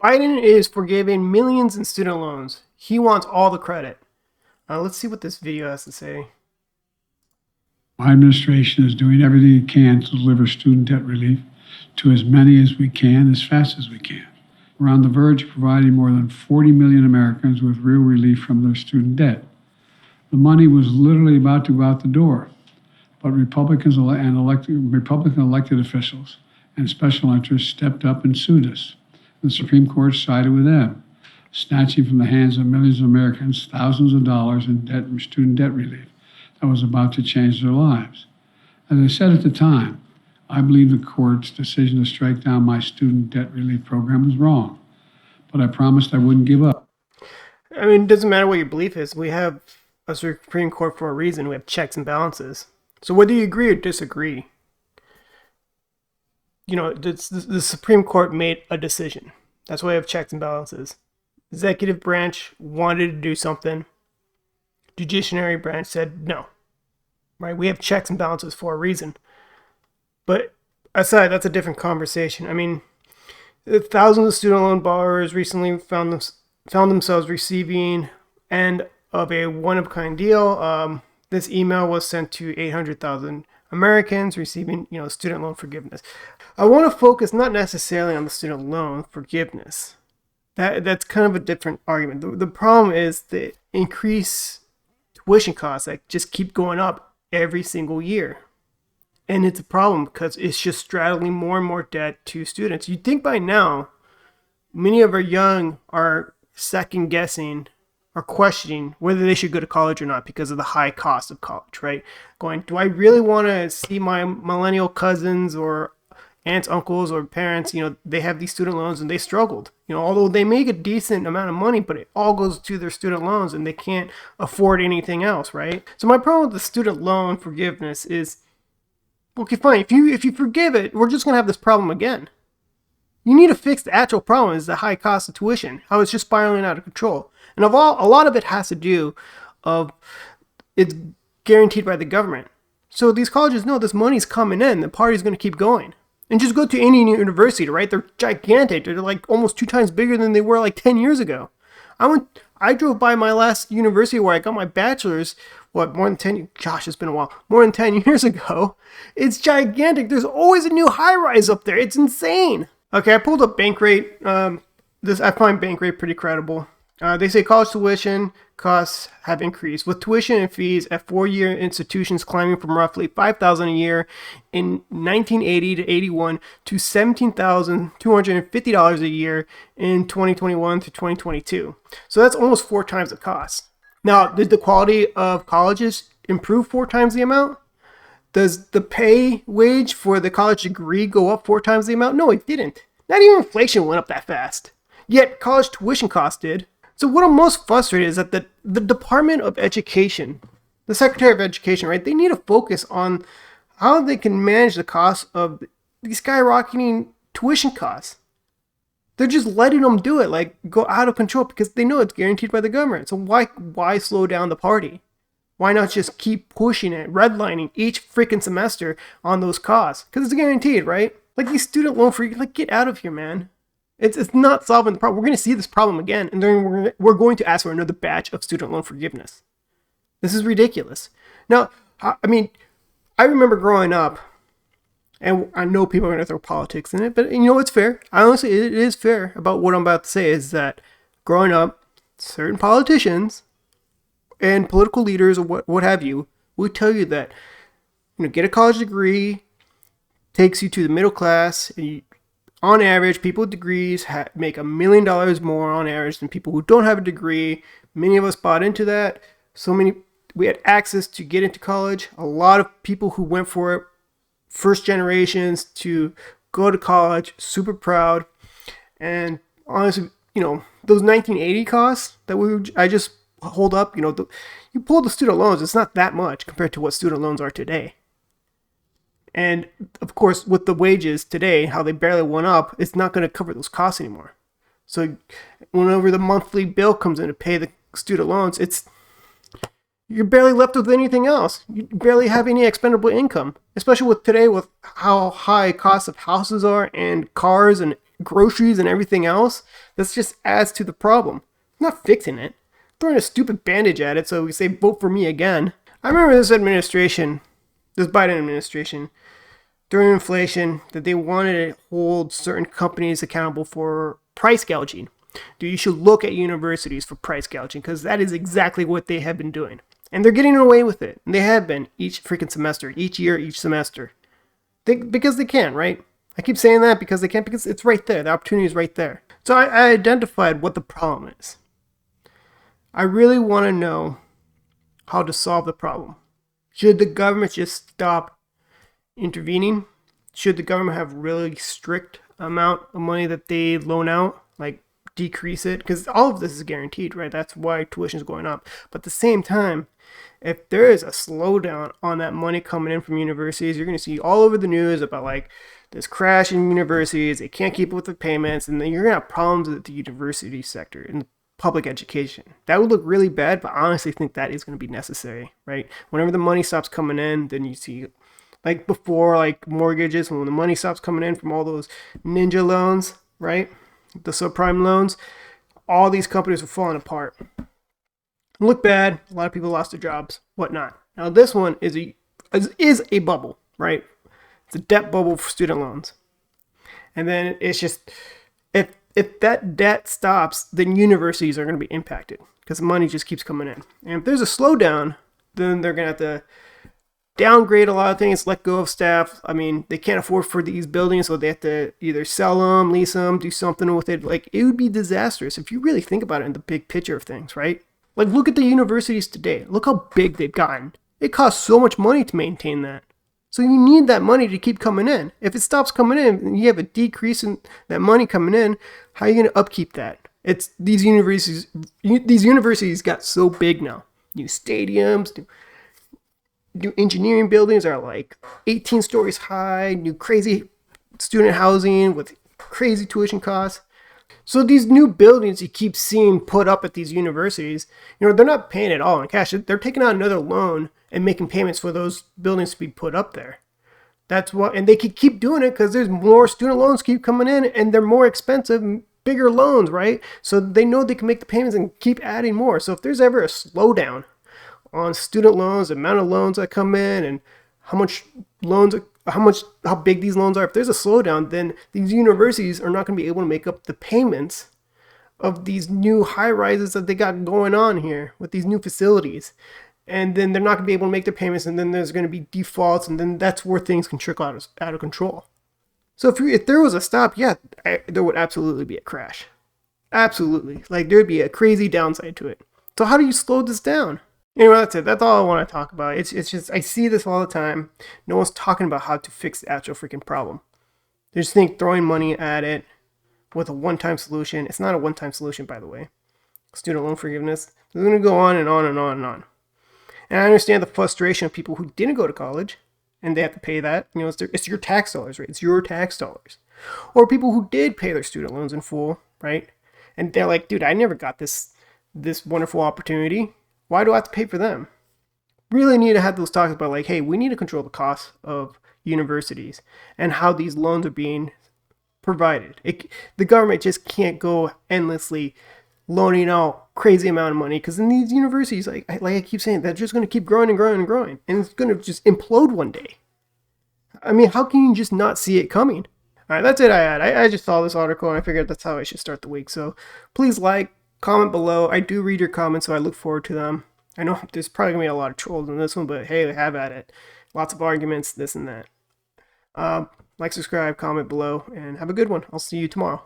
Biden is forgiving millions in student loans. He wants all the credit. Let's see what this video has to say. My administration is doing everything it can to deliver student debt relief to as many as we can, as fast as we can. We're on the verge of providing more than 40 million Americans with real relief from their student debt. The money was literally about to go out the door, but Republican elected officials and special interests stepped up and sued us. The Supreme Court sided with them, snatching from the hands of millions of Americans thousands of dollars in student debt relief that was about to change their lives. As I said at the time, I believe the court's decision to strike down my student debt relief program was wrong, but I promised I wouldn't give up. I mean, it doesn't matter what your belief is. We have a Supreme Court for a reason. We have checks and balances. So whether you agree or disagree, the Supreme Court made a decision. That's why we have checks and balances. Executive branch wanted to do something. Judiciary branch said no. Right? We have checks and balances for a reason. But aside, that's a different conversation. I mean, thousands of student loan borrowers recently found themselves receiving end of a one-of-a-kind deal. This email was sent to 800,000 Americans receiving, student loan forgiveness. I want to focus not necessarily on the student loan forgiveness. That's kind of a different argument. The problem is the increased tuition costs that just keep going up every single year. And it's a problem because it's just straddling more and more debt to students. You'd think by now, many of our young are second guessing or questioning whether they should go to college or not because of the high cost of college, right? Going, do I really want to see my millennial cousins or aunts, uncles, or parents, they have these student loans and they struggled. Although they make a decent amount of money, but it all goes to their student loans and they can't afford anything else, right? So my problem with the student loan forgiveness is, okay, fine. If you forgive it, we're just gonna have this problem again. You need to fix the actual problem is the high cost of tuition, how it's just spiraling out of control. And a lot of it has to do of it's guaranteed by the government. So these colleges know this money's coming in, the party's gonna keep going. And just go to any university, right? They're gigantic. They're like almost 2 times bigger than they were like 10 years ago. I drove by my last university where I got my bachelor's, more than 10, gosh, it's been a while, more than 10 years ago. It's gigantic. There's always a new high-rise up there. It's insane. Okay, I pulled up Bankrate. I find Bankrate pretty credible. They say college tuition costs have increased, with tuition and fees at 4-year institutions climbing from roughly $5,000 a year in 1980 to 81 to $17,250 a year in 2021 to 2022. So that's almost 4 times the cost. Now, did the quality of colleges improve 4 times the amount? Does the pay wage for the college degree go up 4 times the amount? No, it didn't. Not even inflation went up that fast. Yet college tuition costs did. So what I'm most frustrated is that the Department of Education, the Secretary of Education, right, they need to focus on how they can manage the cost of these skyrocketing tuition costs. They're just letting them do it, like go out of control because they know it's guaranteed by the government. So why slow down the party? Why not just keep pushing it, redlining each freaking semester on those costs? Because it's guaranteed, right? Like these student loan free, like get out of here, man. It's not solving the problem. We're going to see this problem again, and then we're going to ask for another batch of student loan forgiveness. This is ridiculous. Now, I mean, I remember growing up, and I know people are going to throw politics in it, but it's fair. Honestly, it is fair about what I'm about to say is that growing up, certain politicians and political leaders or what have you would tell you that, get a college degree takes you to the middle class, and on average, people with degrees make $1 million more on average than people who don't have a degree. Many of us bought into that. We had access to get into college. A lot of people who went for it, first generations to go to college, super proud. And honestly, those 1980 costs that I just hold up, you pull the student loans, it's not that much compared to what student loans are today. And of course, with the wages today, how they barely went up, it's not going to cover those costs anymore. So whenever the monthly bill comes in to pay the student loans, you're barely left with anything else. You barely have any expendable income, especially with today with how high costs of houses are and cars and groceries and everything else, this just adds to the problem. It's not fixing it. Throwing a stupid bandage at it so we say vote for me again. I remember this administration, this Biden administration, during inflation, that they wanted to hold certain companies accountable for price gouging. You should look at universities for price gouging because that is exactly what they have been doing. And they're getting away with it. And they have been each freaking semester, each year, each semester. Because they can, right? I keep saying that because they can't, because it's right there. The opportunity is right there. So I identified what the problem is. I really want to know how to solve the problem. Should the government just stop intervening? Should the government have really strict amount of money that they loan out, like decrease it? Because all of this is guaranteed, right? That's why tuition is going up. But at the same time, if there is a slowdown on that money coming in from universities, you're going to see all over the news about like this crash in universities. They can't keep up with the payments, and then you're going to have problems with the university sector and public education. That would look really bad, but I honestly think that is going to be necessary, right? Whenever the money stops coming in, then you see, like before, like mortgages, when the money stops coming in from all those ninja loans, right? The subprime loans, all these companies are falling apart. Look bad. A lot of people lost their jobs, whatnot. Now this one is a bubble, right? It's a debt bubble for student loans. And then it's just, if that debt stops, then universities are going to be impacted because the money just keeps coming in. And if there's a slowdown, then they're going to have to downgrade a lot of things, let go of staff. I mean, they can't afford for these buildings, so they have to either sell them, lease them, do something with it. Like, it would be disastrous if you really think about it in the big picture of things, right? Like, look at the universities today. Look how big they've gotten. It costs so much money to maintain that. So you need that money to keep coming in. If it stops coming in and you have a decrease in that money coming in, how are you going to upkeep that? It's these universities got so big now. New stadiums, new engineering buildings are like 18 stories high, new crazy student housing with crazy tuition costs. So these new buildings you keep seeing put up at these universities, they're not paying it all in cash. They're taking out another loan and making payments for those buildings to be put up there. That's what, and they could keep doing it because there's more student loans keep coming in and they're more expensive, bigger loans, right? So they know they can make the payments and keep adding more. So if there's ever a slowdown on student loans, the amount of loans that come in and how big these loans are, if there's a slowdown, then these universities are not going to be able to make up the payments of these new high rises that they got going on here with these new facilities. And then they're not going to be able to make their payments, and then there's going to be defaults, and then that's where things can trickle out of control. So if there was a stop, yeah, there would absolutely be a crash. Absolutely. Like, there'd be a crazy downside to it. So how do you slow this down? Anyway, that's it. That's all I want to talk about. It's just, I see this all the time. No one's talking about how to fix the actual freaking problem. They just think throwing money at it with a one-time solution. It's not a one-time solution, by the way. Student loan forgiveness. It's going to go on and on and on and on. And I understand the frustration of people who didn't go to college and they have to pay that. It's your tax dollars, right? It's your tax dollars. Or people who did pay their student loans in full, right? And they're like, dude, I never got this wonderful opportunity. Why do I have to pay for them? Really need to have those talks about like, hey, we need to control the costs of universities and how these loans are being provided. The government just can't go endlessly loaning out crazy amount of money because in these universities, like I keep saying, they're just going to keep growing and growing and growing, and it's going to just implode one day. I mean, how can you just not see it coming? All right, that's it. I just saw this article and I figured that's how I should start the week. So please comment below. I do read your comments, so I look forward to them. I know there's probably gonna be a lot of trolls in this one, but hey, have at it. Lots of arguments, this and that. Subscribe, comment below, and have a good one. I'll see you tomorrow.